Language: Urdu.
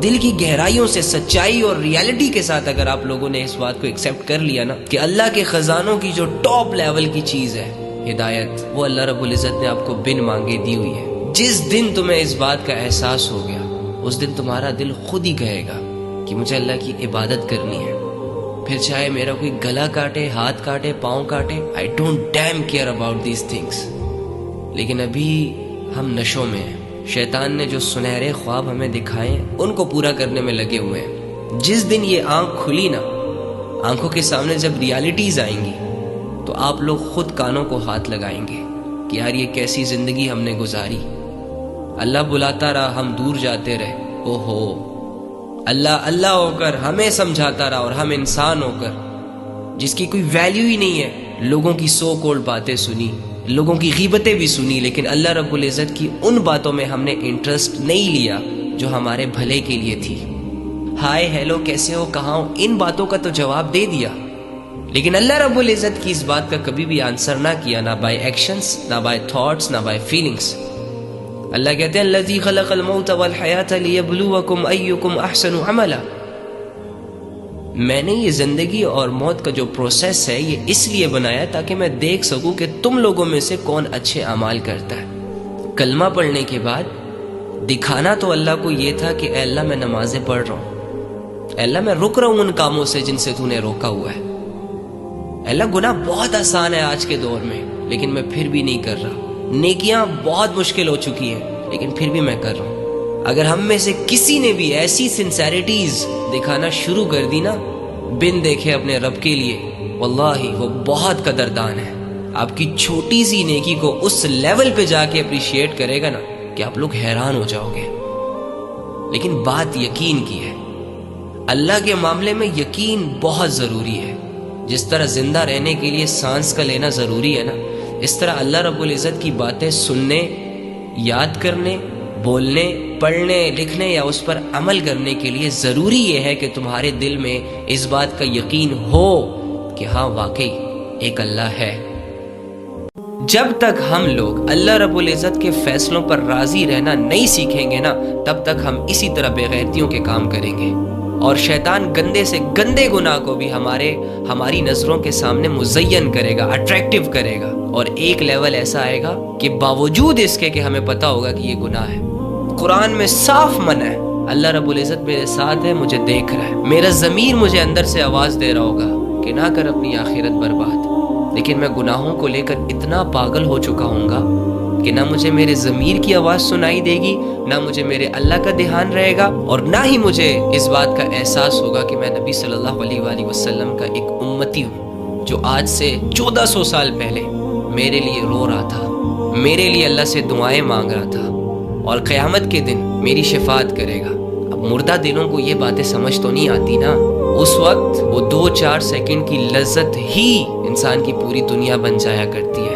دل کی گہرائیوں سے سچائی اور ریالٹی کے ساتھ اگر آپ لوگوں نے اس بات کو ایکسیپٹ کر لیا نا کہ اللہ کے خزانوں کی جو ٹاپ لیول کی چیز ہے ہدایت، وہ اللہ رب العزت نے آپ کو بن مانگے دی ہوئی ہے. جس دن تمہیں اس بات کا احساس ہو گیا اس دن تمہارا دل خود ہی کہے گا کہ مجھے اللہ کی عبادت کرنی ہے. پھر چاہے میرا کوئی گلا کاٹے، ہاتھ کاٹے، پاؤں کاٹے، I don't damn care about these things. لیکن ابھی ہم نشوں میں ہیں. شیطان نے جو سنہرے خواب ہمیں دکھائے ہیں ان کو پورا کرنے میں لگے ہوئے ہیں. جس دن یہ آنکھ کھلی نا، آنکھوں کے سامنے جب ریالٹیز آئیں گی تو آپ لوگ خود کانوں کو ہاتھ لگائیں گے کہ یار یہ کیسی زندگی ہم نے گزاری. اللہ بلاتا رہا، ہم دور جاتے رہے. اوہو، اللہ اللہ ہو کر ہمیں سمجھاتا رہا اور ہم انسان ہو کر جس کی کوئی ویلیو ہی نہیں ہے لوگوں کی سو کولڈ باتیں سنی، لوگوں کی غیبتیں بھی سنی، لیکن اللہ رب العزت کی ان باتوں میں ہم نے انٹرسٹ نہیں لیا جو ہمارے بھلے کے لیے تھی. ہائے ہیلو کیسے ہو، کہاں ہو، ان باتوں کا تو جواب دے دیا، لیکن اللہ رب العزت کی اس بات کا کبھی بھی آنسر نہ کیا، نہ بائی ایکشنز، نہ بائی تھاٹس، نہ بائی فیلنگز. اللہ کہتے ہیں الذی خلق الموت والحیات لیبلوکم ایکم احسن عملا. میں نے یہ زندگی اور موت کا جو پروسیس ہے یہ اس لیے بنایا تاکہ میں دیکھ سکوں کہ تم لوگوں میں سے کون اچھے اعمال کرتا ہے. کلمہ پڑھنے کے بعد دکھانا تو اللہ کو یہ تھا کہ اے اللہ میں نمازیں پڑھ رہا ہوں، اے اللہ میں رک رہا ہوں ان کاموں سے جن سے تو نے روکا ہوا ہے. اے اللہ گناہ بہت آسان ہے آج کے دور میں لیکن میں پھر بھی نہیں کر رہا. نیکیاں بہت مشکل ہو چکی ہیں لیکن پھر بھی میں کر رہا ہوں. اگر ہم میں سے کسی نے بھی ایسی سنسیریٹیز دکھانا شروع کر دی نا بن دیکھے اپنے رب کے لیے، واللہ وہ بہت قدردان ہے. آپ کی چھوٹی سی نیکی کو اس لیول پہ جا کے اپریشیٹ کرے گا نا کہ آپ لوگ حیران ہو جاؤ گے. لیکن بات یقین کی ہے. اللہ کے معاملے میں یقین بہت ضروری ہے. جس طرح زندہ رہنے کے لیے سانس کا لینا ضروری ہے نا، اس طرح اللہ رب العزت کی باتیں سننے، یاد کرنے، بولنے، پڑھنے، لکھنے یا اس پر عمل کرنے کے لیے ضروری یہ ہے کہ تمہارے دل میں اس بات کا یقین ہو کہ ہاں واقعی ایک اللہ ہے. جب تک ہم لوگ اللہ رب العزت کے فیصلوں پر راضی رہنا نہیں سیکھیں گے نا تب تک ہم اسی طرح بے غیرتیوں کے کام کریں گے اور شیطان گندے سے گندے گناہ کو بھی ہماری نظروں کے سامنے مزین کرے گا، اٹریکٹیو کرے گا. اور ایک لیول ایسا آئے گا کہ باوجود اس کے کہ ہمیں پتا ہوگا کہ یہ گناہ ہے، قرآن میں صاف منع ہے. اللہ رب العزت میرے ساتھ ہے، مجھے دیکھ رہا ہے، میرا ضمیر مجھے اندر سے آواز دے رہا ہوگا کہ نہ کر اپنی آخرت برباد. لیکن میں گناہوں کو لے کر اتنا پاگل ہو چکا ہوں گا کہ نہ مجھے میرے ضمیر کی آواز سنائی دے گی، نہ مجھے میرے اللہ کا دھیان رہے گا، اور نہ ہی مجھے اس بات کا احساس ہوگا کہ میں نبی صلی اللہ علیہ وآلہ وسلم کا ایک امتی ہوں جو آج سے 1400 سال پہلے میرے لیے رو رہا تھا، میرے لیے اللہ سے دعائیں مانگ رہا تھا اور قیامت کے دن میری شفاعت کرے گا. اب مردہ دلوں کو یہ باتیں سمجھ تو نہیں آتی نا. اس وقت وہ 2-4 سیکنڈ کی لذت ہی انسان کی پوری دنیا بن جایا کرتی ہے.